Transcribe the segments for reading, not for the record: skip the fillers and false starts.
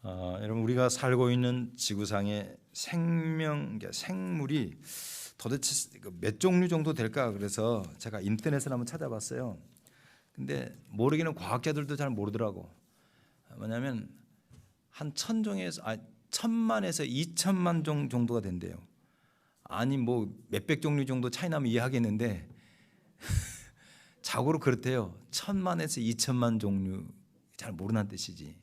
여러분, 우리가 살고 있는 지구상의 생물이 도대체 몇 종류 정도 될까? 그래서 제가 인터넷을 한번 찾아봤어요. 근데 모르기는 과학자들도 잘 모르더라고. 뭐냐면 한 1,000만에서 2,000만 종 정도가 된대요. 아니 뭐 몇백 종류 정도 차이 나면 이해하겠는데 자고로 그렇대요. 1,000만에서 2,000만 종류, 잘 모르는 뜻이지.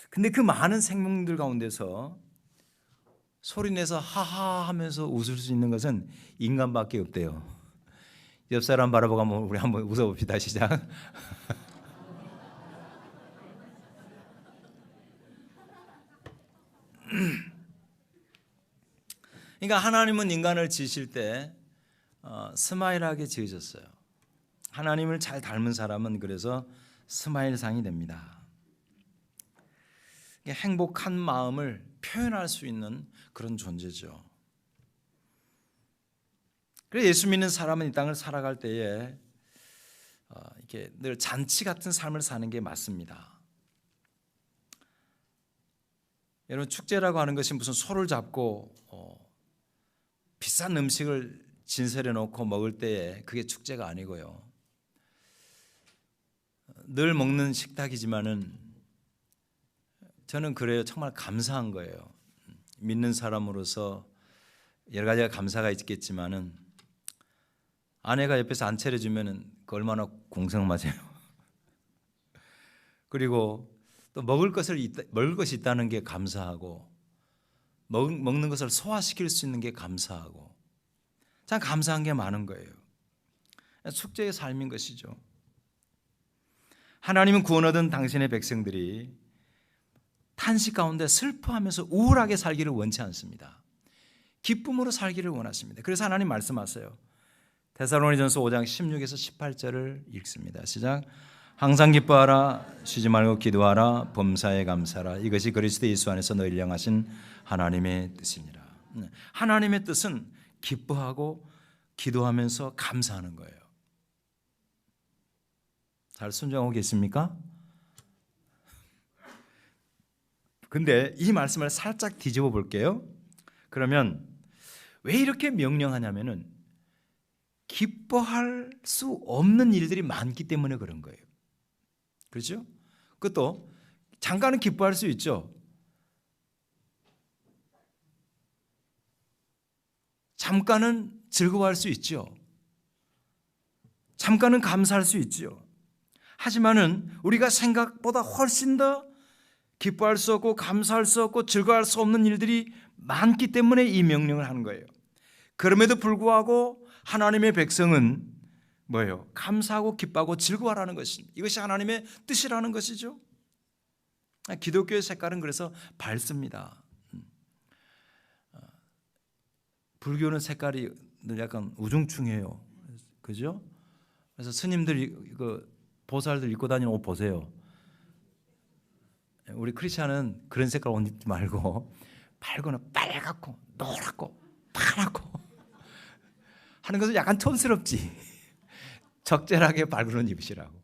근데 그 많은 생명들 가운데서 소리내서 하하 하면서 웃을 수 있는 것은 인간밖에 없대요. 옆 사람 바라보고 우리 한번 웃어봅시다. 시작. 그러니까 하나님은 인간을 지으실 때 스마일하게 지으셨어요. 하나님을 잘 닮은 사람은 그래서 스마일상이 됩니다. 행복한 마음을 표현할 수 있는 그런 존재죠. 그래서 예수 믿는 사람은 이 땅을 살아갈 때에 이렇게 늘 잔치 같은 삶을 사는 게 맞습니다. 여러분, 축제라고 하는 것이 무슨 소를 잡고 비싼 음식을 진설해 놓고 먹을 때에 그게 축제가 아니고요. 늘 먹는 식탁이지만은 저는 그래요. 정말 감사한 거예요. 믿는 사람으로서 여러 가지가 감사가 있겠지만은 아내가 옆에서 안 차려주면은 그 얼마나 공성맞아요. 그리고 또 먹을 것이 있다는 게 감사하고 먹는 것을 소화시킬 수 있는 게 감사하고 참 감사한 게 많은 거예요. 축제의 삶인 것이죠. 하나님은 구원 얻은 당신의 백성들이 탄식 가운데 슬퍼하면서 우울하게 살기를 원치 않습니다. 기쁨으로 살기를 원하십니다. 그래서 하나님 말씀하세요. 데살로니전서 5장 16에서 18절을 읽습니다. 시작. 항상 기뻐하라, 쉬지 말고 기도하라, 범사에 감사하라. 이것이 그리스도 예수 안에서 너희를 향하신 하나님의 뜻이니라. 하나님의 뜻은 기뻐하고 기도하면서 감사하는 거예요. 잘 순종하고 계십니까? 근데 이 말씀을 살짝 뒤집어 볼게요. 그러면 왜 이렇게 명령하냐면은 기뻐할 수 없는 일들이 많기 때문에 그런 거예요. 그렇죠? 그것도 잠깐은 기뻐할 수 있죠. 잠깐은 즐거워할 수 있죠. 잠깐은 감사할 수 있죠. 하지만은 우리가 생각보다 훨씬 더 기뻐할 수 없고 감사할 수 없고 즐거워할 수 없는 일들이 많기 때문에 이 명령을 하는 거예요. 그럼에도 불구하고 하나님의 백성은 뭐예요? 감사하고 기뻐하고 즐거워하라는 것입니다. 이것이 하나님의 뜻이라는 것이죠. 기독교의 색깔은 그래서 밝습니다. 불교는 색깔이 늘 약간 우중충해요. 그죠? 그래서 스님들이 보살들 입고 다니는 옷 보세요. 우리 크리스찬은 그런 색깔 옷 입지 말고 밝거나 빨갛고 노랗고 파랗고 하는 것은 약간 촌스럽지. 적절하게 밝은 옷 입으시라고.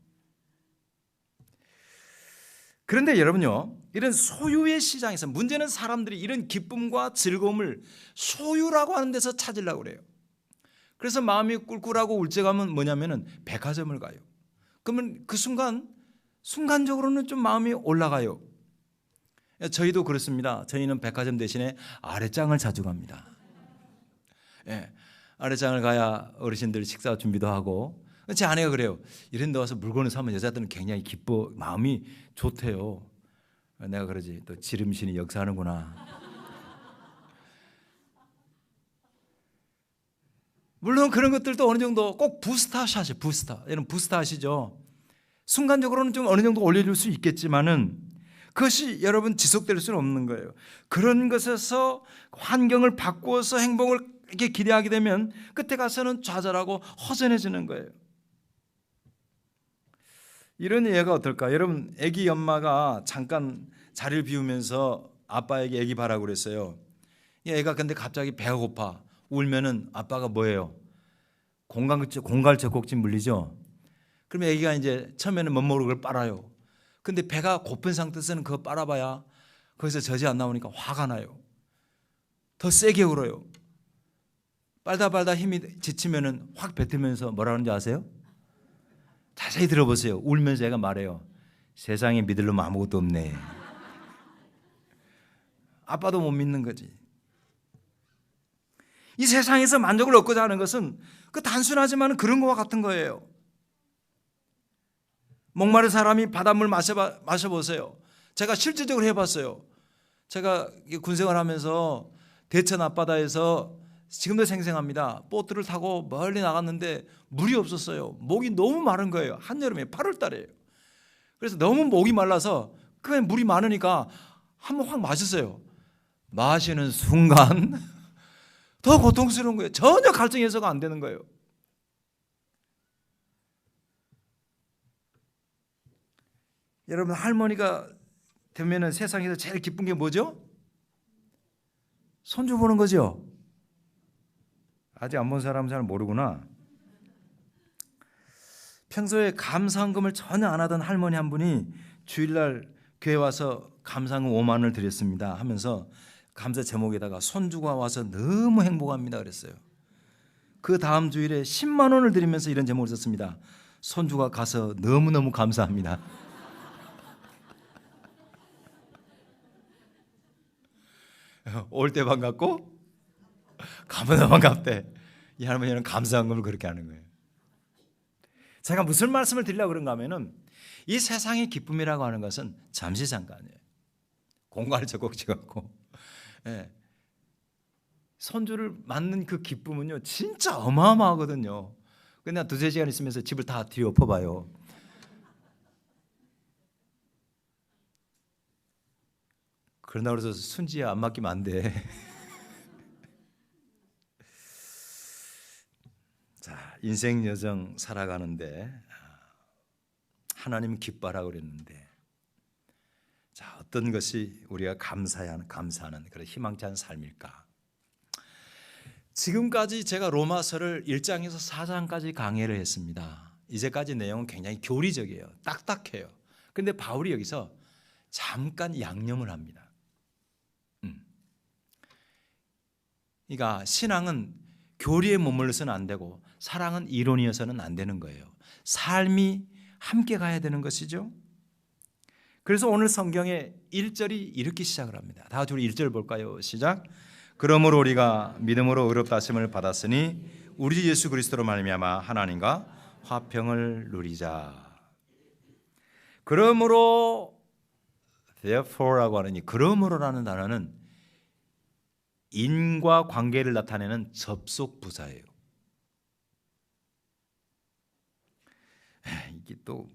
그런데 여러분요, 이런 소유의 시장에서 문제는 사람들이 이런 기쁨과 즐거움을 소유라고 하는 데서 찾으려고 그래요. 그래서 마음이 꿀꿀하고 울적하면 뭐냐면은 백화점을 가요. 그러면 그 순간적으로는 좀 마음이 올라가요. 저희도 그렇습니다. 저희는 백화점 대신에 아랫장을 자주 갑니다. 예, 아랫장을 가야 어르신들 식사 준비도 하고. 제 아내가 그래요. 이런 데 와서 물건을 사면 여자들은 굉장히 기뻐, 마음이 좋대요. 내가 그러지, 또 지름신이 역사하는구나. 물론 그런 것들도 어느 정도 꼭 부스터샷이에요. 부스터. 여러분 부스터 아시죠? 순간적으로는 좀 어느 정도 올려줄 수 있겠지만은 그것이 여러분 지속될 수는 없는 거예요. 그런 것에서 환경을 바꾸어서 행복을 이렇게 기대하게 되면 끝에 가서는 좌절하고 허전해지는 거예요. 이런 예가 어떨까? 여러분, 아기 엄마가 잠깐 자리를 비우면서 아빠에게 아기 봐라고 그랬어요. 애가 근데 갑자기 배가 고파 울면은 아빠가 뭐예요? 공갈 젖꼭지 물리죠. 그러면 아기가 이제 처음에는 멋모르고 그걸 빨아요. 근데 배가 고픈 상태에서는 그거 빨아봐야 거기서 젖이 안 나오니까 화가 나요. 더 세게 울어요. 빨다 힘이 지치면은 확 뱉으면서 뭐라 하는지 아세요? 자세히 들어보세요. 울면서 얘가 말해요. 세상에 믿을 놈 아무것도 없네. 아빠도 못 믿는 거지. 이 세상에서 만족을 얻고자 하는 것은 그 단순하지만 그런 거와 같은 거예요. 목마른 사람이 바닷물 마셔보세요. 제가 실질적으로 해봤어요. 제가 군생활하면서 대천 앞바다에서 지금도 생생합니다. 보트를 타고 멀리 나갔는데 물이 없었어요. 목이 너무 마른 거예요. 한여름에 8월 달이에요. 그래서 너무 목이 말라서 그 물이 많으니까 한번 확 마셨어요. 마시는 순간 더 고통스러운 거예요. 전혀 갈증 해소가 안 되는 거예요. 여러분, 할머니가 되면은 세상에서 제일 기쁜 게 뭐죠? 손주 보는 거죠. 아직 안 본 사람은 잘 모르구나. 평소에 감사헌금을 전혀 안 하던 할머니 한 분이 주일날 교회 와서 감사헌금 5만 원을 드렸습니다 하면서 감사 제목에다가 손주가 와서 너무 행복합니다 그랬어요. 그 다음 주일에 10만 원을 드리면서 이런 제목을 썼습니다. 손주가 가서 너무너무 감사합니다. 올 때 반갑고 가보다 반갑대. 이 할머니는 감사헌금을 그렇게 하는 거예요. 제가 무슨 말씀을 드리려고 그런가 하면은 이 세상의 기쁨이라고 하는 것은 잠시 잠깐이에요. 공간을 적곡지갖고 손주를 맞는 그 기쁨은요 진짜 어마어마하거든요. 그냥 2-3시간 있으면서 집을 다 뒤엎어봐요. 그러나 그래서 순지에 안 맡기면 안 돼. 자, 인생 여정 살아가는데 하나님 기뻐하라고 그랬는데, 자, 어떤 것이 우리가 감사하는 그런 희망찬 삶일까? 지금까지 제가 로마서를 1장에서 4장까지 강해를 했습니다. 이제까지 내용은 굉장히 교리적이에요. 딱딱해요. 그런데 바울이 여기서 잠깐 양념을 합니다. 그러니까 신앙은 교리에 머물러서는 안 되고 사랑은 이론이어서는 안 되는 거예요. 삶이 함께 가야 되는 것이죠. 그래서 오늘 성경의 1절이 이렇게 시작을 합니다. 다 같이 우리 1절 볼까요? 시작. 그러므로 우리가 믿음으로 의롭다 하심을 받았으니 우리 예수 그리스도로 말미암아 하나님과 화평을 누리자. 그러므로 therefore라고 하는 이 그러므로라는 단어는 인과 관계를 나타내는 접속 부사예요. 이게 또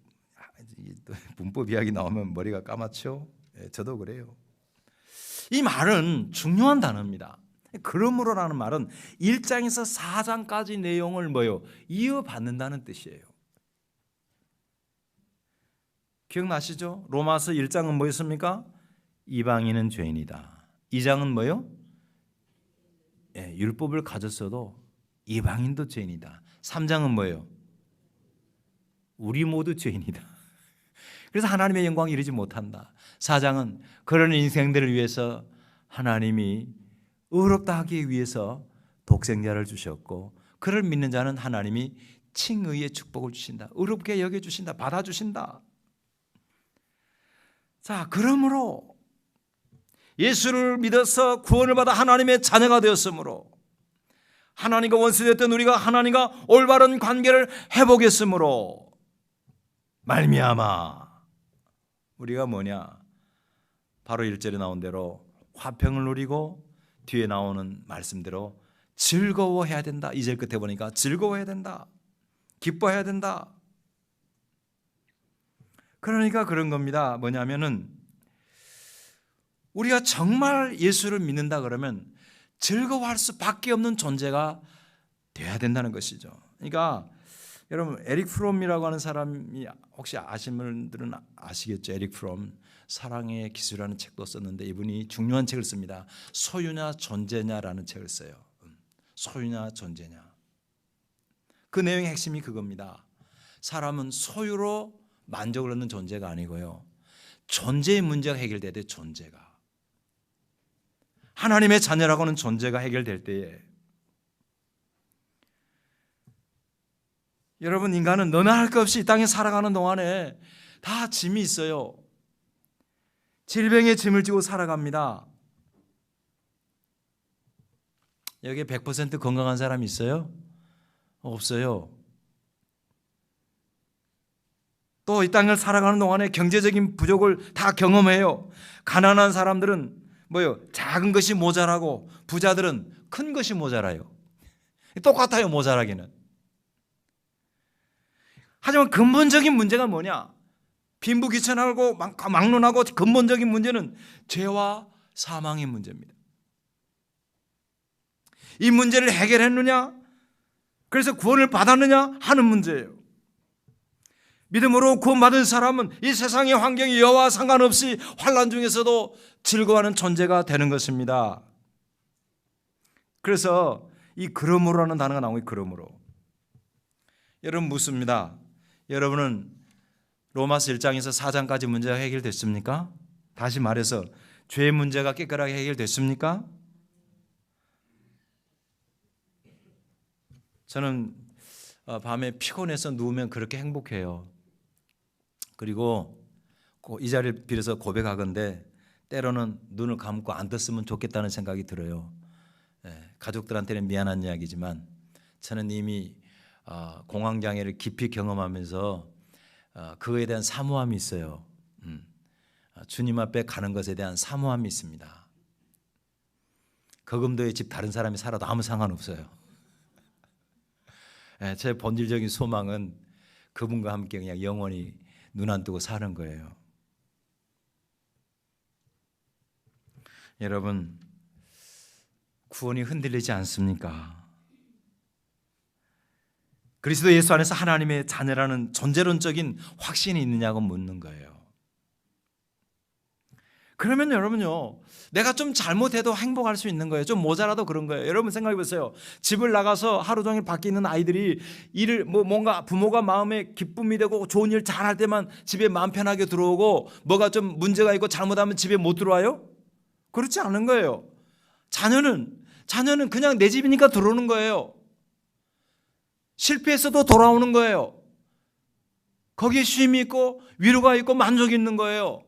문법 이야기 나오면 머리가 까맣죠? 저도 그래요. 이 말은 중요한 단어입니다. 그러므로라는 말은 1장에서 4장까지 내용을 이어받는다는 뜻이에요. 기억나시죠? 로마서 1장은 뭐였습니까? 이방인은 죄인이다. 2장은 뭐요? 율법을 가졌어도 이방인도 죄인이다. 3장은 뭐예요? 우리 모두 죄인이다. 그래서 하나님의 영광을 이루지 못한다. 4장은 그런 인생들을 위해서 하나님이 의롭다 하기 위해서 독생자를 주셨고 그를 믿는 자는 하나님이 칭의의 축복을 주신다. 의롭게 여겨주신다. 받아주신다. 자, 그러므로 예수를 믿어서 구원을 받아 하나님의 자녀가 되었으므로, 하나님과 원수되었던 우리가 하나님과 올바른 관계를 회복했으므로 말미암아 우리가 뭐냐? 바로 1절에 나온 대로 화평을 누리고 뒤에 나오는 말씀대로 즐거워해야 된다. 2절 끝에 보니까 즐거워해야 된다. 기뻐해야 된다. 그러니까 그런 겁니다. 뭐냐면은 우리가 정말 예수를 믿는다 그러면 즐거워할 수밖에 없는 존재가 돼야 된다는 것이죠. 그러니까 여러분 에릭 프롬이라고 하는 사람이 혹시 아시는 분들은 아시겠죠. 에릭 프롬 사랑의 기술이라는 책도 썼는데 이분이 중요한 책을 씁니다. 소유냐 존재냐라는 책을 써요. 소유냐 존재냐. 그 내용의 핵심이 그겁니다. 사람은 소유로 만족을 얻는 존재가 아니고요. 존재의 문제가 해결돼야 돼. 존재가. 하나님의 자녀라고 하는 존재가 해결될 때에 여러분, 인간은 너나 할 것 없이 이 땅에 살아가는 동안에 다 짐이 있어요. 질병의 짐을 지고 살아갑니다. 여기에 100% 건강한 사람이 있어요? 없어요. 또 이 땅을 살아가는 동안에 경제적인 부족을 다 경험해요. 가난한 사람들은 작은 것이 모자라고 부자들은 큰 것이 모자라요. 똑같아요, 모자라기는. 하지만 근본적인 문제가 뭐냐? 빈부귀천하고 막론하고 근본적인 문제는 죄와 사망의 문제입니다. 이 문제를 해결했느냐? 그래서 구원을 받았느냐? 하는 문제예요. 믿음으로 구원받은 사람은 이 세상의 환경이 여와 상관없이 환난 중에서도 즐거워하는 존재가 되는 것입니다. 그래서 이 그러므로라는 단어가 나오고, 그러므로. 여러분 묻습니다. 여러분은 로마서 1장에서 4장까지 문제가 해결됐습니까? 다시 말해서 죄의 문제가 깨끗하게 해결됐습니까? 저는 밤에 피곤해서 누우면 그렇게 행복해요. 그리고 이 자리를 빌어서 고백하건대 때로는 눈을 감고 안 떴으면 좋겠다는 생각이 들어요. 가족들한테는 미안한 이야기지만 저는 이미 공황장애를 깊이 경험하면서 그거에 대한 사모함이 있어요. 주님 앞에 가는 것에 대한 사모함이 있습니다. 거금도의 집 다른 사람이 살아도 아무 상관없어요. 제 본질적인 소망은 그분과 함께 그냥 영원히 눈 안 뜨고 사는 거예요. 여러분, 구원이 흔들리지 않습니까? 그리스도 예수 안에서 하나님의 자녀라는 존재론적인 확신이 있느냐고 묻는 거예요. 그러면 여러분요, 내가 좀 잘못해도 행복할 수 있는 거예요. 좀 모자라도 그런 거예요. 여러분 생각해 보세요. 집을 나가서 하루 종일 밖에 있는 아이들이 일을 뭔가 부모가 마음에 기쁨이 되고 좋은 일 잘할 때만 집에 마음 편하게 들어오고, 뭐가 좀 문제가 있고 잘못하면 집에 못 들어와요? 그렇지 않은 거예요. 자녀는 그냥 내 집이니까 들어오는 거예요. 실패했어도 돌아오는 거예요. 거기에 쉼이 있고 위로가 있고 만족이 있는 거예요.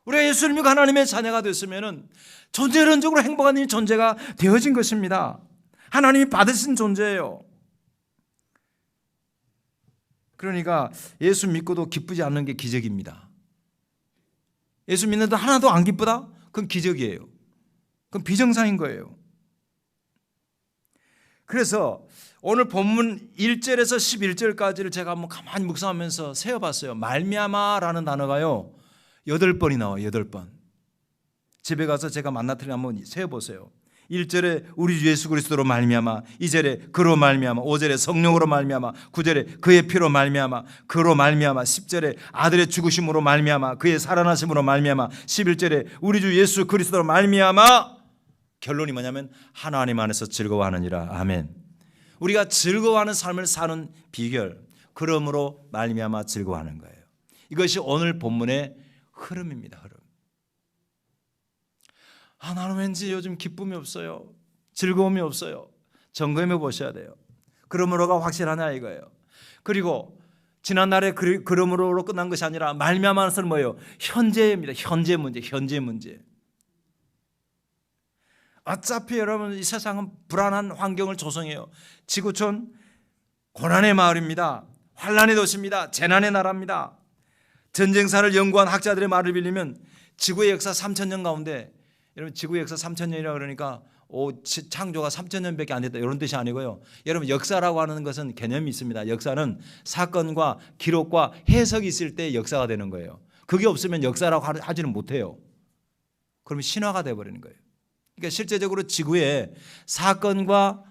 우리가 예수를 믿고 하나님의 자녀가 됐으면 존재론적으로 행복한 이 존재가 되어진 것입니다. 하나님이 받으신 존재예요. 그러니까 예수 믿고도 기쁘지 않는 게 기적입니다. 예수 믿는데 하나도 안 기쁘다? 그건 기적이에요. 그건 비정상인 거예요. 그래서 오늘 본문 1절에서 11절까지를 제가 한번 가만히 묵상하면서 세어봤어요. 말미암아라는 단어가요 8번이 나와요. 8번. 집에 가서 제가 만나더니 한번 세어보세요. 1절에 우리 주 예수 그리스도로 말미암아, 2절에 그로 말미암아, 5절에 성령으로 말미암아, 9절에 그의 피로 말미암아, 그로 말미암아, 10절에 아들의 죽으심으로 말미암아, 그의 살아나심으로 말미암아, 11절에 우리 주 예수 그리스도로 말미암아. 결론이 뭐냐면 하나님 안에서 즐거워하느니라. 아멘. 우리가 즐거워하는 삶을 사는 비결, 그러므로 말미암아 즐거워하는 거예요. 이것이 오늘 본문의 흐름입니다. 흐름. 나는 왠지 요즘 기쁨이 없어요. 즐거움이 없어요. 점검해 보셔야 돼요. 그러므로가 확실하냐 이거예요. 그리고 지난날에 그러므로로 끝난 것이 아니라 말미암아는 뭐예요? 현재입니다. 현재 문제. 어차피 여러분 이 세상은 불안한 환경을 조성해요. 지구촌 고난의 마을입니다. 환난의 도시입니다. 재난의 나라입니다. 전쟁사를 연구한 학자들의 말을 빌리면 지구의 역사 3,000년 가운데, 여러분 지구의 역사 3,000년이라고 그러니까 창조가 3,000년밖에 안 됐다 이런 뜻이 아니고요. 여러분 역사라고 하는 것은 개념이 있습니다. 역사는 사건과 기록과 해석이 있을 때 역사가 되는 거예요. 그게 없으면 역사라고 하지는 못해요. 그러면 신화가 돼버리는 거예요. 그러니까 실제적으로 지구에 사건과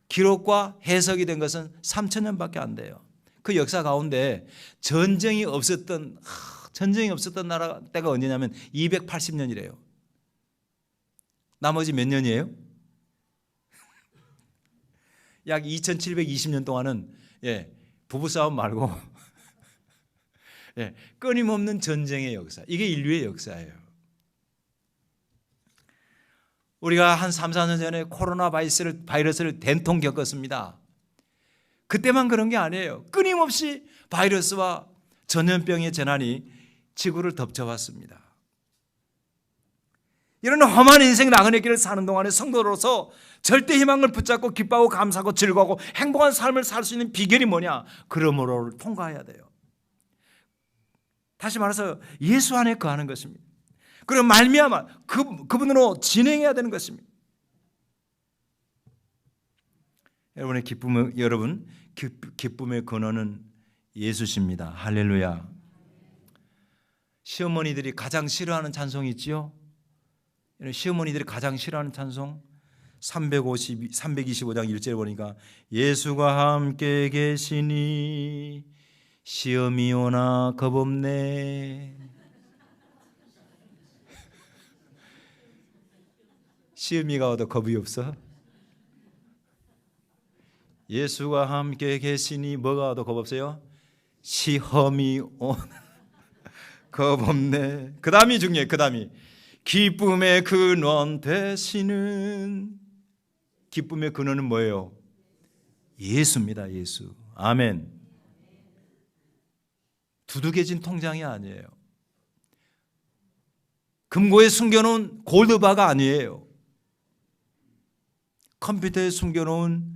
기록과 해석이 된 것은 3,000년밖에 안 돼요. 그 역사 가운데 전쟁이 없었던 나라 때가 언제냐면 280년이래요. 나머지 몇 년이에요? 약 2720년 동안은 부부싸움 말고 예, 끊임없는 전쟁의 역사. 이게 인류의 역사예요. 우리가 한 3, 4년 전에 코로나 바이러스를 된통 겪었습니다. 그때만 그런 게 아니에요. 끊임없이 바이러스와 전염병의 재난이 지구를 덮쳐왔습니다. 이런 험한 인생 나그네 길을 사는 동안에 성도로서 절대 희망을 붙잡고 기뻐하고 감사하고 즐거워하고 행복한 삶을 살 수 있는 비결이 뭐냐? 그러므로를 통과해야 돼요. 다시 말해서 예수 안에 거하는 것입니다. 그리고 말미암아 그분으로 진행해야 되는 것입니다. 여러분의 기쁨의 근원은 예수십니다. 할렐루야. 시어머니들이 가장 싫어하는 찬송이 있지요. 시어머니들이 가장 싫어하는 찬송 325장 1절에 보니까 예수가 함께 계시니 시험이 오나 겁없네. 시험이가 와도 겁이 없어? 예수가 함께 계시니 뭐가 와도 겁 없어요? 시험이 오나 겁없네. 그 다음이 중요해요. 그 다음이 기쁨의 근원 되시는. 기쁨의 근원은 뭐예요? 예수입니다. 예수. 아멘. 두둑해진 통장이 아니에요. 금고에 숨겨놓은 골드바가 아니에요. 컴퓨터에 숨겨놓은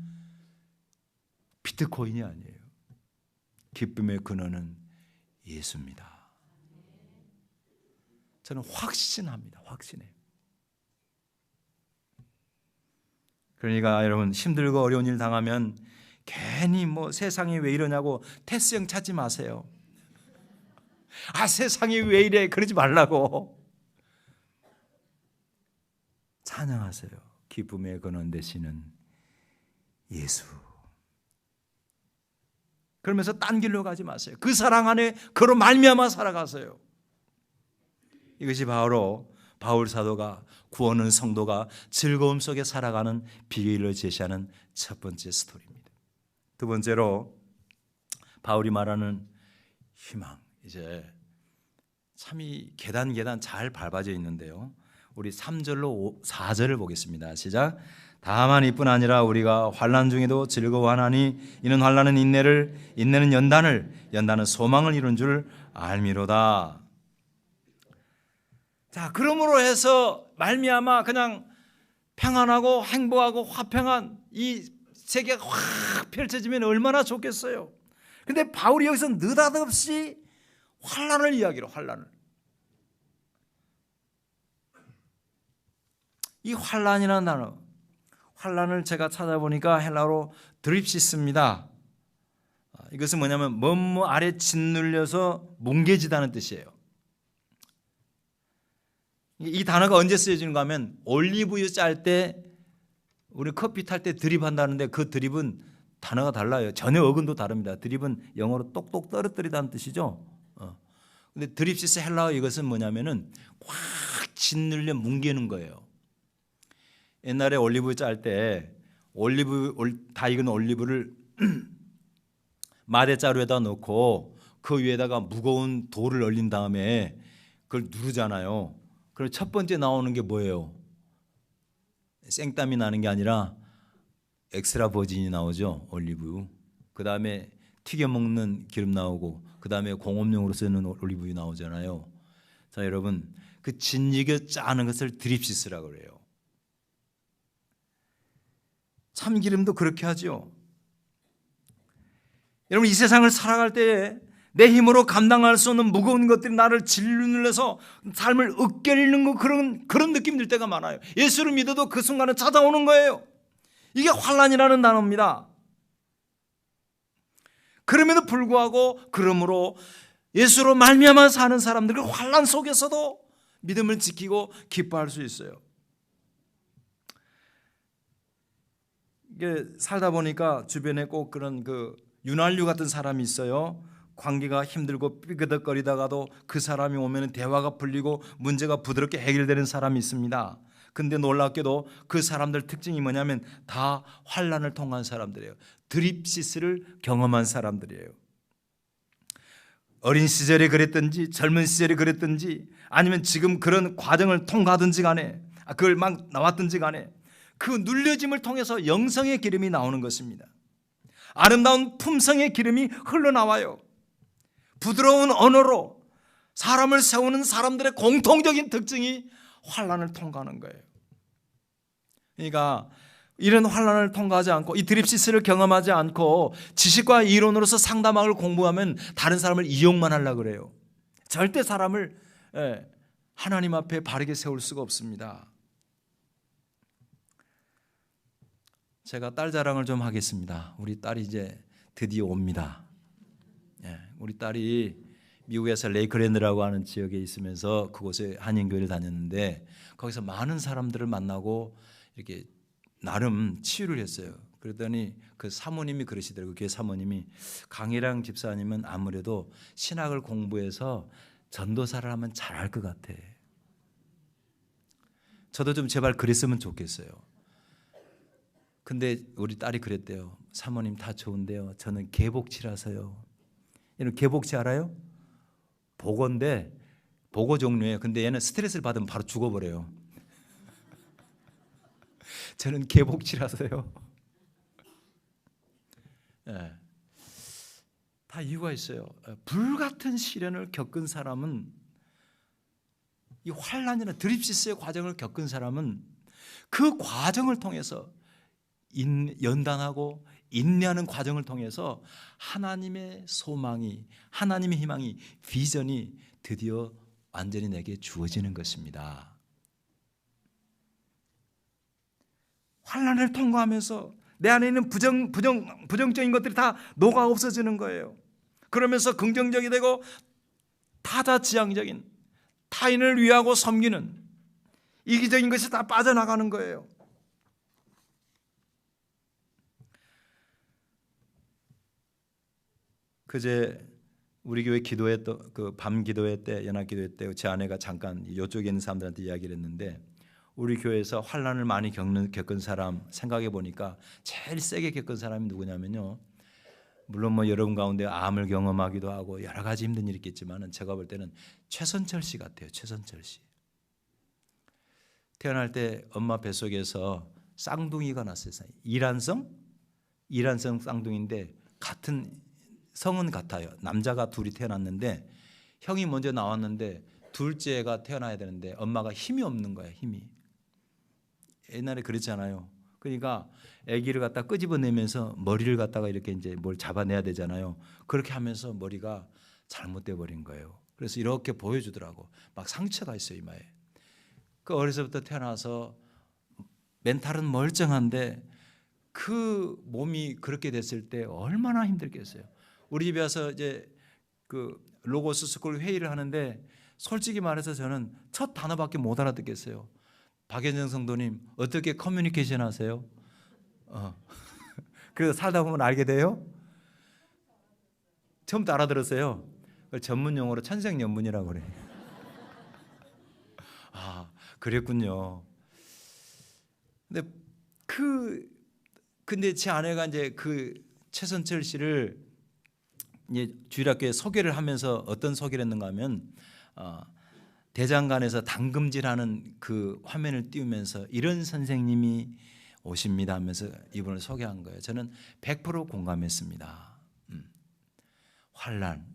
비트코인이 아니에요. 기쁨의 근원은 예수입니다. 저는 확신합니다. 확신해요. 그러니까 여러분 힘들고 어려운 일 당하면 괜히 세상이 왜 이러냐고 테스형 찾지 마세요. 세상이 왜 이래 그러지 말라고 찬양하세요. 기쁨의 근원 되시는 예수. 그러면서 딴 길로 가지 마세요. 그 사랑 안에 그로 말미암아 살아가세요. 이것이 바로 바울 사도가 구원은 성도가 즐거움 속에 살아가는 비결을 제시하는 첫 번째 스토리입니다. 두 번째로 바울이 말하는 희망. 이제 참 이 계단 잘 밟아져 있는데요. 우리 3절로 4절을 보겠습니다. 시작. 다만 이뿐 아니라 우리가 환난 중에도 즐거워하나니 이는 환난은 인내를, 인내는 연단을, 연단은 소망을 이룬 줄 알미로다. 자, 그러므로 해서 말미암아 그냥 평안하고 행복하고 화평한 이 세계가 확 펼쳐지면 얼마나 좋겠어요. 근데 바울이 여기서 느닷없이 환난을 이야기로 환난을. 이 환난이라는 단어, 환난을 제가 찾아보니까 헬라어로 드립시스입니다. 이것은 뭐냐면 뭐뭐 아래 짓눌려서 뭉개지다는 뜻이에요. 이 단어가 언제 쓰여지는가 하면 올리브유 짤 때 우리 커피 탈 때 드립한다는데 그 드립은 단어가 달라요. 전혀 어근도 다릅니다. 드립은 영어로 똑똑 떨어뜨리다는 뜻이죠. 근데 드립시스 헬라어 이것은 뭐냐면은 꽉 짓눌려 뭉개는 거예요. 옛날에 올리브 짤 때 다 익은 올리브를 마대자루에다 넣고 그 위에다가 무거운 돌을 얼린 다음에 그걸 누르잖아요. 그럼 첫 번째 나오는 게 뭐예요? 생땀이 나는 게 아니라 엑스트라 버진이 나오죠. 올리브유. 그 다음에 튀겨 먹는 기름 나오고 그 다음에 공업용으로 쓰는 올리브유 나오잖아요. 자, 여러분 그 짓이겨 짜는 것을 드립시스라고 그래요. 참기름도 그렇게 하죠. 여러분 이 세상을 살아갈 때에 내 힘으로 감당할 수 없는 무거운 것들이 나를 짓눌러서 삶을 으깨리는 그런 느낌 들 때가 많아요. 예수를 믿어도 그 순간은 찾아오는 거예요. 이게 환난이라는 단어입니다. 그럼에도 불구하고 그러므로 예수로 말미암아 사는 사람들은 환난 속에서도 믿음을 지키고 기뻐할 수 있어요. 이게 살다 보니까 주변에 꼭 그런 윤활유 같은 사람이 있어요. 관계가 힘들고 삐그덕거리다가도 그 사람이 오면 대화가 풀리고 문제가 부드럽게 해결되는 사람이 있습니다. 근데 놀랍게도 그 사람들 특징이 뭐냐면 다 환난을 통한 사람들이에요. 드립시스를 경험한 사람들이에요. 어린 시절에 그랬든지 젊은 시절에 그랬든지 아니면 지금 그런 과정을 통과하든지 간에 그걸 막 나왔든지 간에 그 눌려짐을 통해서 영성의 기름이 나오는 것입니다. 아름다운 품성의 기름이 흘러나와요. 부드러운 언어로 사람을 세우는 사람들의 공통적인 특징이 환난을 통과하는 거예요. 그러니까 이런 환난을 통과하지 않고 이 드립시스를 경험하지 않고 지식과 이론으로서 상담학을 공부하면 다른 사람을 이용만 하려고 그래요. 절대 사람을 하나님 앞에 바르게 세울 수가 없습니다. 제가 딸 자랑을 좀 하겠습니다. 우리 딸이 이제 드디어 옵니다. 우리 딸이 미국에서 레이크랜드라고 하는 지역에 있으면서 그곳에 한인교회를 다녔는데 거기서 많은 사람들을 만나고 이렇게 나름 치유를 했어요. 그러더니 그 사모님이 그러시더라고요. 교회 사모님이 강일랑 집사님은 아무래도 신학을 공부해서 전도사를 하면 잘할 것 같아. 저도 좀 제발 그랬으면 좋겠어요. 근데 우리 딸이 그랬대요. 사모님 다 좋은데요. 저는 개복치라서요. 얘는 개복치 알아요? 복어인데 복어 종류예요. 근데 얘는 스트레스를 받으면 바로 죽어버려요. 저는 개복치라서요. 네. 다 이유가 있어요. 불같은 시련을 겪은 사람은 이 환난이나 드립시스의 과정을 겪은 사람은 그 과정을 통해서 연단하고 인내하는 과정을 통해서 하나님의 소망이 하나님의 희망이 비전이 드디어 완전히 내게 주어지는 것입니다. 환난을 통과하면서 내 안에 있는 부정적인 것들이 다 녹아 없어지는 거예요. 그러면서 긍정적이 되고 타자지향적인 타인을 위하고 섬기는 이기적인 것이 다 빠져나가는 거예요. 그제 우리 교회 기도했던 그 밤 기도회 때 연합 기도회 때 제 아내가 잠깐 이쪽에 있는 사람들한테 이야기를 했는데 우리 교회에서 환난을 많이 겪은 사람 생각해 보니까 제일 세게 겪은 사람이 누구냐면요. 물론 뭐 여러분 가운데 암을 경험하기도 하고 여러 가지 힘든 일이 있겠지만은 제가 볼 때는 최선철 씨 같아요. 최선철 씨. 태어날 때 엄마 뱃속에서 쌍둥이가 났어요. 이란성 쌍둥이인데 같은 성은 같아요. 남자가 둘이 태어났는데 형이 먼저 나왔는데 둘째가 태어나야 되는데 엄마가 힘이 없는 거예요. 힘이. 옛날에 그랬잖아요. 그러니까 아기를 갖다 끄집어내면서 머리를 갖다가 이렇게 이제 뭘 잡아내야 되잖아요. 그렇게 하면서 머리가 잘못돼 버린 거예요. 그래서 이렇게 보여주더라고. 막 상처가 있어요, 이마에. 그 어려서부터 태어나서 멘탈은 멀쩡한데 그 몸이 그렇게 됐을 때 얼마나 힘들겠어요. 우리 집에 와서 이제 그 로고스 스쿨 회의를 하는데 솔직히 말해서 저는 첫 단어밖에 못 알아듣겠어요. 박현정 성도님 어떻게 커뮤니케이션 하세요? 그래서 살다 보면 알게 돼요. 처음부터 알아들었어요. 그걸 전문 용어로 천생연분이라고 그래. 아, 그랬군요. 근데 제 아내가 이제 그 최선철 씨를 이제 주일학교에 소개를 하면서 어떤 소개를 했는가 하면 대장간에서 당금질하는 그 화면을 띄우면서 이런 선생님이 오십니다 하면서 이분을 소개한 거예요. 저는 100% 공감했습니다. 환난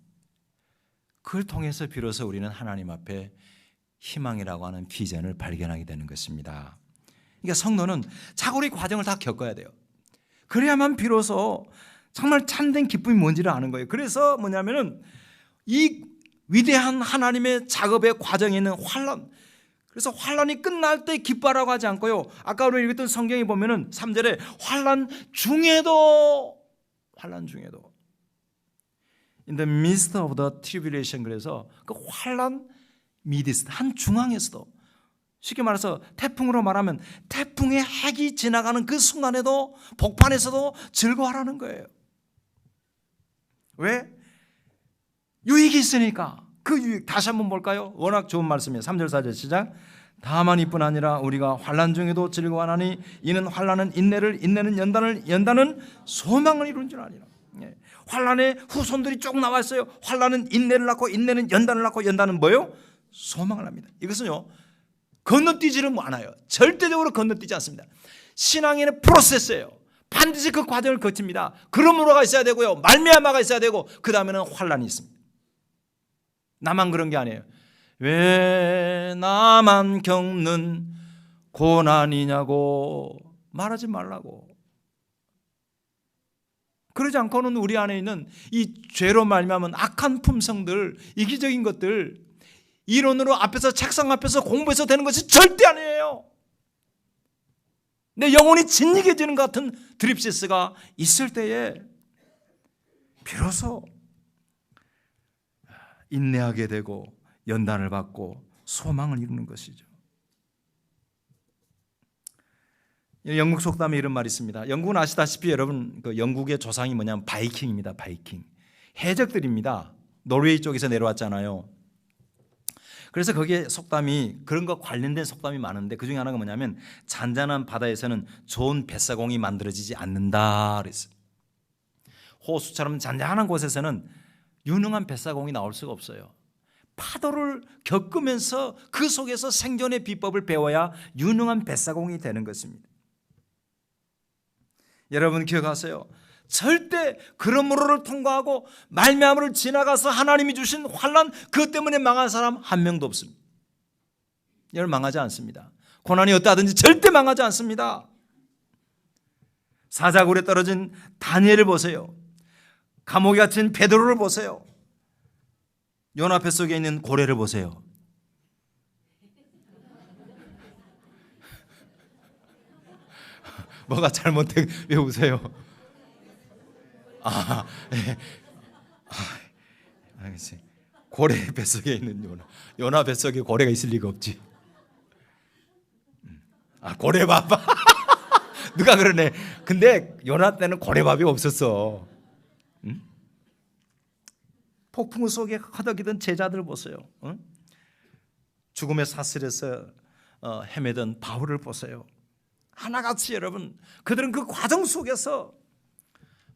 그걸 통해서 비로소 우리는 하나님 앞에 희망이라고 하는 비전을 발견하게 되는 것입니다. 그러니까 성도는 자고리 과정을 다 겪어야 돼요. 그래야만 비로소 정말 참된 기쁨이 뭔지를 아는 거예요. 그래서 뭐냐면은 이 위대한 하나님의 작업의 과정에 있는 환난, 그래서 환난이 끝날 때 기뻐하라고 하지 않고요. 아까 우리 읽었던 성경에 보면은 3절에 환난 중에도 in the midst of the tribulation, 그래서 그 환난 midst 한 중앙에서도 쉽게 말해서 태풍으로 말하면 태풍의 핵이 지나가는 그 순간에도 복판에서도 즐거워하라는 거예요. 왜? 유익이 있으니까. 그 유익 다시 한번 볼까요? 워낙 좋은 말씀이에요. 3절 4절 시작. 다만 이뿐 아니라 우리가 환난 중에도 즐거워하나니 이는 환난은 인내를, 인내는 연단을, 연단은 소망을 이룬 줄 아니라. 환란의 후손들이 쭉 나와 있어요. 환란은 인내를 낳고 인내는 연단을 낳고 연단은 뭐예요? 소망을 합니다. 이것은요 건너뛰지는 않아요. 절대적으로 건너뛰지 않습니다. 신앙에는 프로세스예요. 반드시 그 과정을 거칩니다. 그러므로가 있어야 되고요. 말미암아가 있어야 되고 그 다음에는 환란이 있습니다. 나만 그런 게 아니에요. 왜 나만 겪는 고난이냐고 말하지 말라고. 그러지 않고는 우리 안에 있는 이 죄로 말미암은 악한 품성들, 이기적인 것들, 이론으로 앞에서 책상 앞에서 공부해서 되는 것이 절대 아니에요. 내 영혼이 진리해지는 것 같은 드립시스가 있을 때에 비로소 인내하게 되고 연단을 받고 소망을 이루는 것이죠. 영국 속담에 이런 말이 있습니다. 영국은 아시다시피 여러분 그 영국의 조상이 뭐냐면 바이킹입니다. 바이킹. 해적들입니다. 노르웨이 쪽에서 내려왔잖아요. 그래서 거기에 속담이 그런 것 관련된 속담이 많은데 그중에 하나가 뭐냐면 잔잔한 바다에서는 좋은 뱃사공이 만들어지지 않는다 그랬어요. 호수처럼 잔잔한 곳에서는 유능한 뱃사공이 나올 수가 없어요. 파도를 겪으면서 그 속에서 생존의 비법을 배워야 유능한 뱃사공이 되는 것입니다. 여러분 기억하세요. 절대 그런 물을 통과하고 말미암을 지나가서 하나님이 주신 환난 그것 때문에 망한 사람 한 명도 없습니다. 여러분 망하지 않습니다. 고난이 어떠하든지 절대 망하지 않습니다. 사자굴에 떨어진 다니엘을 보세요. 감옥에 갇힌 베드로를 보세요. 요나 뱃속에 있는 고래를 보세요. 뭐가 잘못된 왜 웃어요? 알겠지. 고래 뱃속에 있는 요나 뱃속에 고래가 있을 리가 없지. 고래밥. 누가 그러네. 근데 요나 때는 고래밥이 없었어. 폭풍 속에 허덕이던 제자들 보세요. 죽음의 사슬에서 헤매던 바울을 보세요. 하나같이 여러분 그들은 그 과정 속에서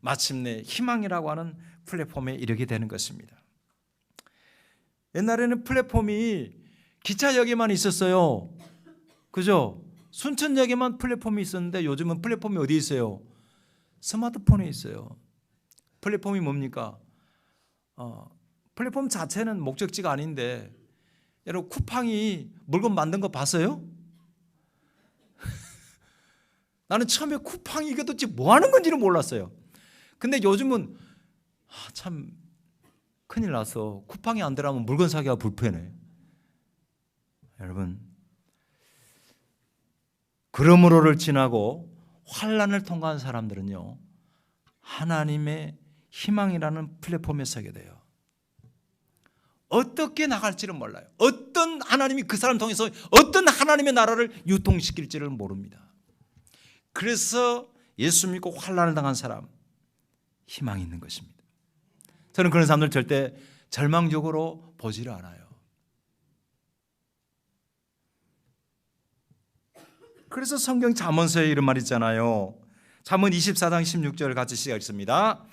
마침내 희망이라고 하는 플랫폼에 이르게 되는 것입니다. 옛날에는 플랫폼이 기차역에만 있었어요. 그죠? 순천역에만 플랫폼이 있었는데 요즘은 플랫폼이 어디 있어요? 스마트폰에 있어요. 플랫폼이 뭡니까? 플랫폼 자체는 목적지가 아닌데 여러분 쿠팡이 물건 만든 거 봤어요? 나는 처음에 쿠팡이 이게 도대체 뭐 하는 건지는 몰랐어요. 근데 요즘은 참 큰일 났어. 쿠팡이 안 들어가면 물건 사기가 불편해. 여러분 그러므로를 지나고 환난을 통과한 사람들은요 하나님의 희망이라는 플랫폼에 서게 돼요. 어떻게 나갈지는 몰라요. 어떤 하나님이 그 사람 통해서 어떤 하나님의 나라를 유통시킬지를 모릅니다. 그래서 예수 믿고 환난을 당한 사람 희망이 있는 것입니다. 저는 그런 사람들 절대 절망적으로 보지를 않아요. 그래서 성경 잠언서에 이런 말 있잖아요. 잠언 24장 16절 같이 시작했습니다.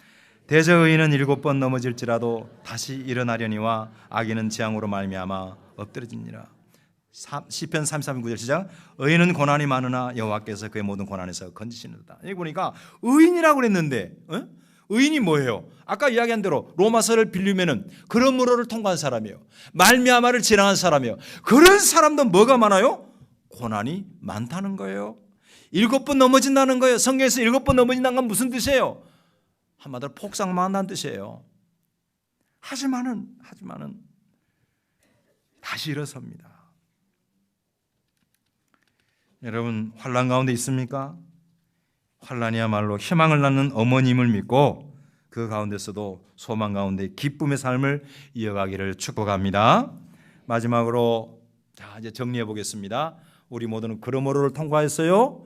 대저 의인은 7번 넘어질지라도 다시 일어나려니와 악인은 재앙으로 말미암아 엎드러지니라. 시편 33편 9절 시작. 의인은 고난이 많으나 여호와께서 그의 모든 고난에서 건지시는도다. 여기 보니까 의인이라고 그랬는데 의인이 뭐예요? 아까 이야기한 대로 로마서를 빌리면은 그러므로를 통과한 사람이에요. 말미암아를 지나간 사람이에요. 그런 사람도 뭐가 많아요? 고난이 많다는 거예요. 7번 넘어진다는 거예요. 성경에서 7번 넘어진다는 건 무슨 뜻이에요? 한마디로 폭삭만한다는 뜻이에요. 하지만은 다시 일어섭니다. 여러분 환난 가운데 있습니까? 환난이야말로 희망을 낳는 어머님을 믿고 그 가운데서도 소망 가운데 기쁨의 삶을 이어가기를 축복합니다. 마지막으로 이제 정리해 보겠습니다. 우리 모두는 그러므로를 통과했어요.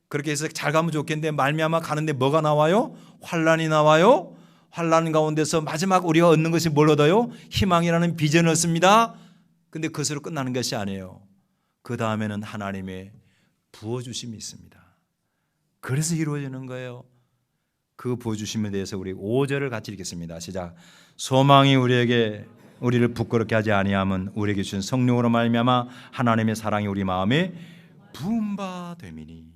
그렇게 해서 잘 가면 좋겠는데 말미암아 가는데 뭐가 나와요? 환난이 나와요. 환난 가운데서 마지막 우리가 얻는 것이 뭘 얻어요? 희망이라는 비전을 얻습니다. 근데 그것으로 끝나는 것이 아니에요. 그 다음에는 하나님의 부어주심이 있습니다. 그래서 이루어지는 거예요. 그 부어주심에 대해서 우리 5절을 같이 읽겠습니다. 시작. 소망이 우리를 부끄럽게 하지 아니함은 우리에게 주신 성령으로 말미암아 하나님의 사랑이 우리 마음에 부은 바 됨이니.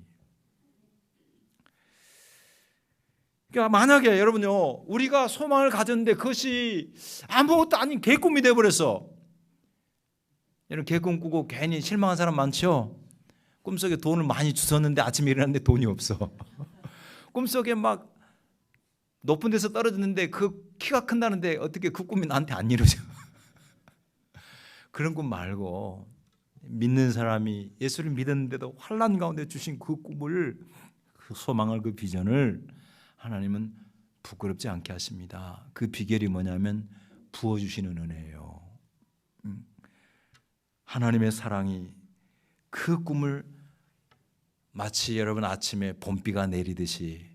그러니까 만약에 여러분요, 우리가 소망을 가졌는데 그것이 아무것도 아닌 개꿈이 되어버렸어. 여러분, 개꿈 꾸고 괜히 실망한 사람 많죠? 꿈속에 돈을 많이 주웠는데 아침에 일어났는데 돈이 없어. 꿈속에 막 높은 데서 떨어졌는데 그 키가 큰다는데 어떻게 그 꿈이 나한테 안 이루어져. 그런 꿈 말고 믿는 사람이 예수를 믿었는데도 환난 가운데 주신 그 꿈을, 그 소망을, 그 비전을 하나님은 부끄럽지 않게 하십니다. 그 비결이 뭐냐면 부어주시는 은혜예요. 하나님의 사랑이 그 꿈을 마치 여러분 아침에 봄비가 내리듯이,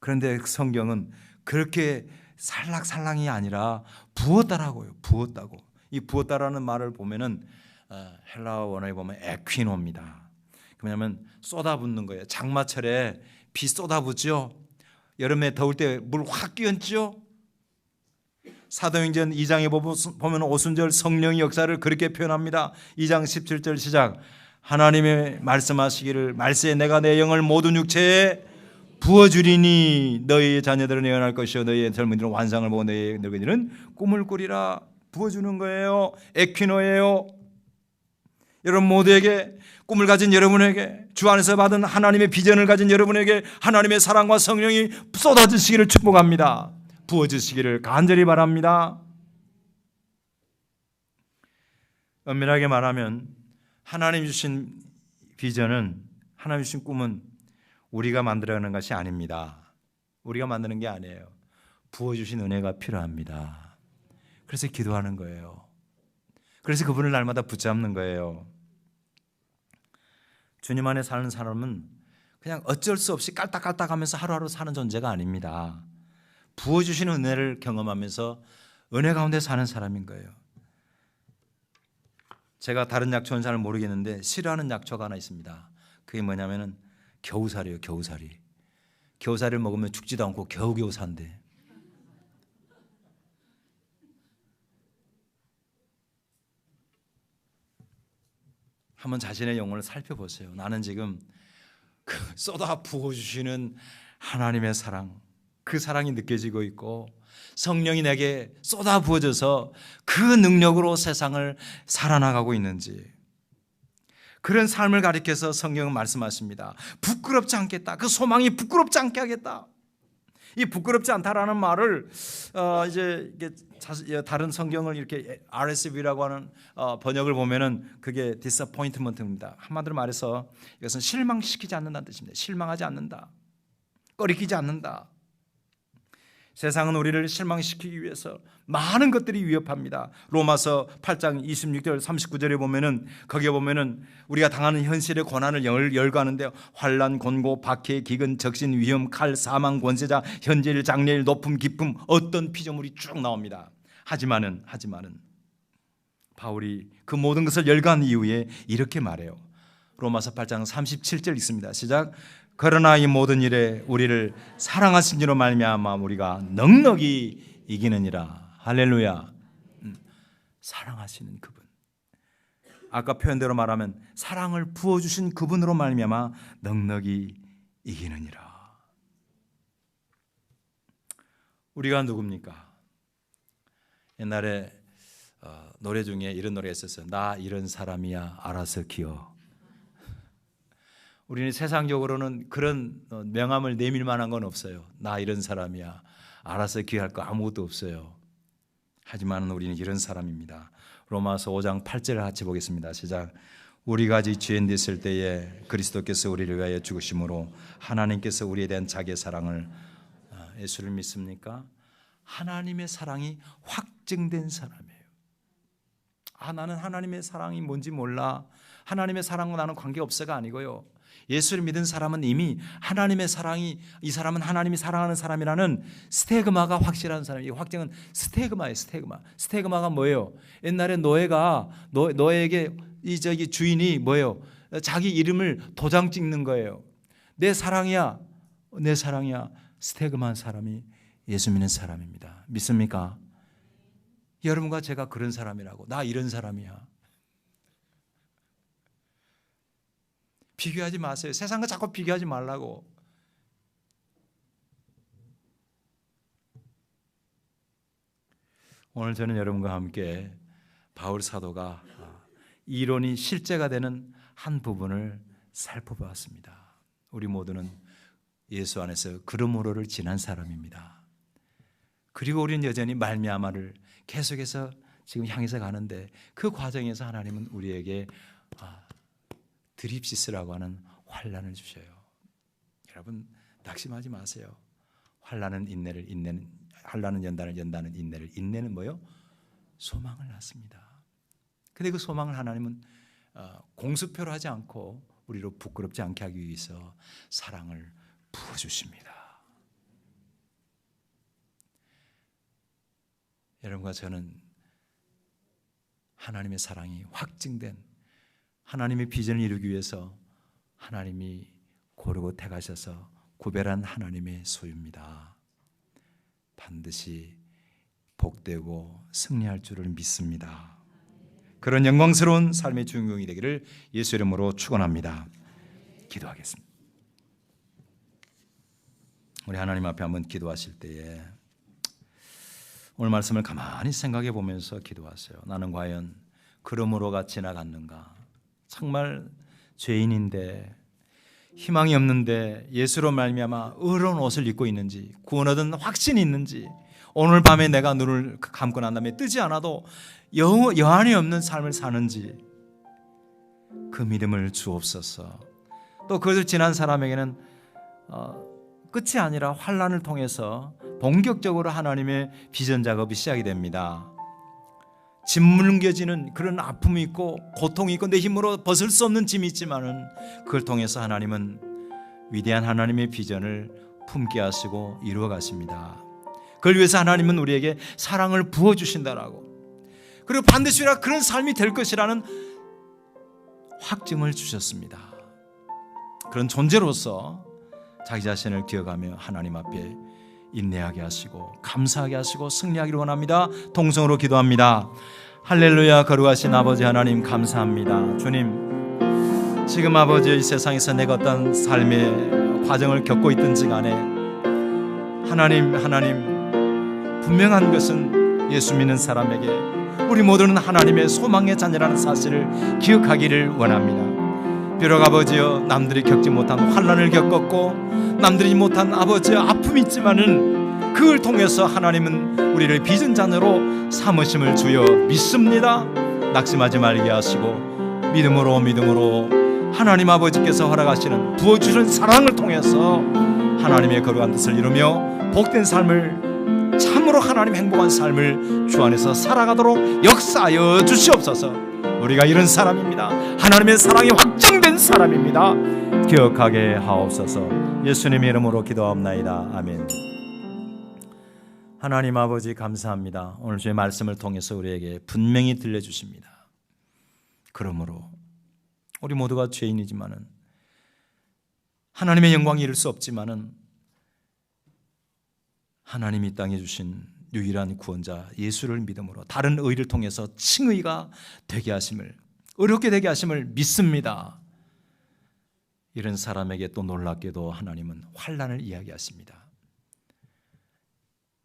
그런데 성경은 그렇게 살락살랑이 아니라 부었다라고요. 부었다고. 이 부었다라는 말을 보면은 헬라어 원어에 보면 에퀴노입니다. 뭐냐면 쏟아붓는 거예요. 장마철에 비 쏟아붓죠. 여름에 더울 때 물 확 끼얹죠. 사도행전 2장에 보면 오순절 성령의 역사를 그렇게 표현합니다. 2장 17절 시작. 하나님의 말씀하시기를 말세에 내가 내 영을 모든 육체에 부어주리니 너희의 자녀들은 예언할 것이요 너희의 젊은이들은 환상을 보고 너희의 늙은이들은 꿈을 꾸리라. 부어주는 거예요. 에퀴노예요. 여러분 모두에게, 꿈을 가진 여러분에게, 주 안에서 받은 하나님의 비전을 가진 여러분에게 하나님의 사랑과 성령이 쏟아지시기를 축복합니다. 부어주시기를 간절히 바랍니다. 엄밀하게 말하면 하나님 주신 비전은, 하나님 주신 꿈은 우리가 만들어가는 것이 아닙니다. 우리가 만드는 게 아니에요. 부어주신 은혜가 필요합니다. 그래서 기도하는 거예요. 그래서 그분을 날마다 붙잡는 거예요. 주님 안에 사는 사람은 그냥 어쩔 수 없이 깔딱깔딱하면서 하루하루 사는 존재가 아닙니다. 부어주시는 은혜를 경험하면서 은혜 가운데 사는 사람인 거예요. 제가 다른 약초는 잘 모르겠는데 싫어하는 약초가 하나 있습니다. 그게 뭐냐면은 겨우살이에요. 겨우살이. 겨우살이를 먹으면 죽지도 않고 겨우겨우 산대. 한번 자신의 영혼을 살펴보세요. 나는 지금 그 쏟아 부어주시는 하나님의 사랑, 그 사랑이 느껴지고 있고 성령이 내게 쏟아 부어져서 그 능력으로 세상을 살아나가고 있는지, 그런 삶을 가리켜서 성경은 말씀하십니다. 부끄럽지 않겠다. 그 소망이 부끄럽지 않게 하겠다. 이 부끄럽지 않다라는 말을 이제 다른 성경을 이렇게 RSV라고 하는 번역을 보면은 그게 disappointment입니다. 한마디로 말해서 이것은 실망시키지 않는다는 뜻입니다. 실망하지 않는다. 꺼리키지 않는다. 세상은 우리를 실망시키기 위해서 많은 것들이 위협합니다. 로마서 8장 26절 39절에 보면은, 거기에 보면은 우리가 당하는 현실의 고난을 열거하는데 환난, 곤고, 박해, 기근, 적신, 위험, 칼, 사망, 권세자, 현재일, 장래일, 높음, 깊음, 어떤 피조물이 쭉 나옵니다. 하지만은 바울이 그 모든 것을 열거한 이후에 이렇게 말해요. 로마서 8장 37절 있습니다. 시작. 그러나 이 모든 일에 우리를 사랑하신 이로 말미암아 우리가 넉넉히 이기느니라. 할렐루야. 사랑하시는 그분, 아까 표현대로 말하면 사랑을 부어주신 그분으로 말미암아 넉넉히 이기느니라. 우리가 누굽니까? 옛날에 노래 중에 이런 노래가 있었어요. 나 이런 사람이야 알아서 기어. 우리는 세상적으로는 그런 명함을 내밀 만한 건 없어요. 나 이런 사람이야 알아서 기여할 거 아무것도 없어요. 하지만 우리는 이런 사람입니다. 로마서 5장 8절을 같이 보겠습니다. 시작. 우리가 아직 죄인 됐을 때에 그리스도께서 우리를 위하여 죽으심으로 하나님께서 우리에 대한 자기의 사랑을, 예수를 믿습니까? 하나님의 사랑이 확증된 사람이에요. 나는 하나님의 사랑이 뭔지 몰라, 하나님의 사랑과 나는 관계없어가 아니고요, 예수를 믿은 사람은 이미 하나님의 사랑이, 이 사람은 하나님이 사랑하는 사람이라는 스테그마가 확실한 사람이에요. 확증은 스테그마예요. 스테그마가 뭐예요? 옛날에 노예에게 이 주인이 뭐예요? 자기 이름을 도장 찍는 거예요. 내 사랑이야, 내 사랑이야. 스테그만 사람이 예수 믿는 사람입니다. 믿습니까? 여러분과 제가 그런 사람이라고. 나 이런 사람이야. 비교하지 마세요. 세상과 자꾸 비교하지 말라고. 오늘 저는 여러분과 함께 바울 사도가 이론이 실제가 되는 한 부분을 살펴보았습니다. 우리 모두는 예수 안에서 그러므로를 지난 사람입니다. 그리고 우리는 여전히 말미암아를 계속해서 지금 향해서 가는데 그 과정에서 하나님은 우리에게 드립시스라고 하는 환난을 주셔요. 여러분 낙심하지 마세요. 환난은 인내를, 인내는 환난은 연단을, 연단은 인내를, 인내는 뭐요? 소망을 낳습니다. 근데 그 소망을 하나님은 공수표로 하지 않고 우리로 부끄럽지 않게 하기 위해서 사랑을 부어주십니다. 여러분과 저는 하나님의 사랑이 확증된 하나님의 비전을 이루기 위해서 하나님이 고르고 택하셔서 구별한 하나님의 소유입니다. 반드시 복되고 승리할 줄을 믿습니다. 그런 영광스러운 삶의 주인공이 되기를 예수 이름으로 축원합니다. 기도하겠습니다. 우리 하나님 앞에 한번 기도하실 때에 오늘 말씀을 가만히 생각해 보면서 기도하세요. 나는 과연 그러므로가 지나갔는가? 정말 죄인인데 희망이 없는데 예수로 말미암아 의로운 옷을 입고 있는지, 구원 얻은 확신이 있는지, 오늘 밤에 내가 눈을 감고 난 다음에 뜨지 않아도 여한이 없는 삶을 사는지 그 믿음을 주옵소서. 또 그것을 지난 사람에게는 끝이 아니라 환난을 통해서 본격적으로 하나님의 비전 작업이 시작이 됩니다. 짓뭉개지는 그런 아픔이 있고 고통이 있고 내 힘으로 벗을 수 없는 짐이 있지만은 그걸 통해서 하나님은 위대한 하나님의 비전을 품게 하시고 이루어 가십니다. 그걸 위해서 하나님은 우리에게 사랑을 부어주신다라고, 그리고 반드시 우리가 그런 삶이 될 것이라는 확증을 주셨습니다. 그런 존재로서 자기 자신을 기억하며 하나님 앞에 인내하게 하시고 감사하게 하시고 승리하기를 원합니다. 동성으로 기도합니다. 할렐루야. 거룩하신 아버지 하나님 감사합니다. 주님, 지금 아버지 이 세상에서 내가 어떤 삶의 과정을 겪고 있든지 간에 하나님 분명한 것은 예수 믿는 사람에게 우리 모두는 하나님의 소망의 자녀라는 사실을 기억하기를 원합니다. 비록 아버지여 남들이 겪지 못한 환난을 겪었고 남들이 못한 아버지의 아픔이 있지만은 그걸 통해서 하나님은 우리를 빚은 자녀로 삼으심을 주여 믿습니다. 낙심하지 말게 하시고 믿음으로 하나님 아버지께서 허락하시는 부어주신 사랑을 통해서 하나님의 거룩한 뜻을 이루며 복된 삶을, 참으로 하나님 행복한 삶을 주 안에서 살아가도록 역사하여 주시옵소서. 우리가 이런 사람입니다. 하나님의 사랑이 확정된 사람입니다. 기억하게 하옵소서. 예수님의 이름으로 기도하옵나이다. 아멘. 하나님 아버지 감사합니다. 오늘 주의 말씀을 통해서 우리에게 분명히 들려주십니다. 그러므로 우리 모두가 죄인이지만은 하나님의 영광이 이룰 수 없지만은 하나님이 이 땅에 주신 유일한 구원자 예수를 믿음으로 다른 의를 통해서 칭의가 되게 하심을, 어렵게 되게 하심을 믿습니다. 이런 사람에게 또 놀랍게도 하나님은 환난을 이야기하십니다.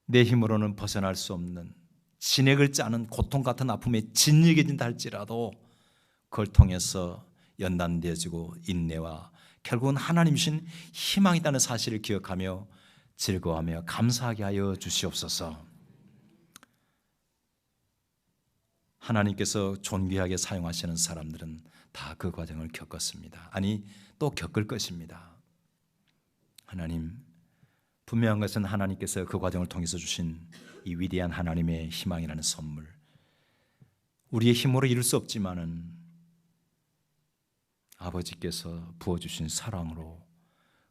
내 힘으로는 벗어날 수 없는 진액을 짜는 고통 같은 아픔에 짓이겨진다 할지라도 그걸 통해서 연단되어지고 인내와 결국은 하나님 주신 희망이 있다는 사실을 기억하며 즐거워하며 감사하게 하여 주시옵소서. 하나님께서 존귀하게 사용하시는 사람들은 다 그 과정을 겪었습니다. 아니 또 겪을 것입니다. 하나님, 분명한 것은 하나님께서 그 과정을 통해서 주신 이 위대한 하나님의 희망이라는 선물, 우리의 힘으로 이룰 수 없지만은 아버지께서 부어주신 사랑으로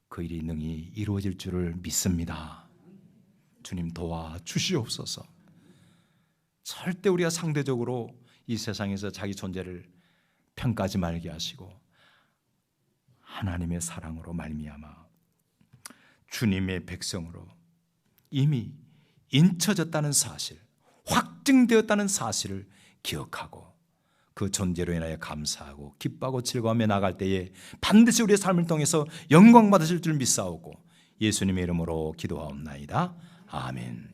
그 일이 능히 이루어질 줄을 믿습니다. 주님 도와 주시옵소서. 절대 우리가 상대적으로 이 세상에서 자기 존재를 평가하지 말게 하시고 하나님의 사랑으로 말미암아 주님의 백성으로 이미 인쳐졌다는 사실, 확증되었다는 사실을 기억하고 그 존재로 인하여 감사하고 기뻐하고 즐거워하며 나갈 때에 반드시 우리의 삶을 통해서 영광 받으실 줄 믿사오고 예수님의 이름으로 기도하옵나이다. 아멘.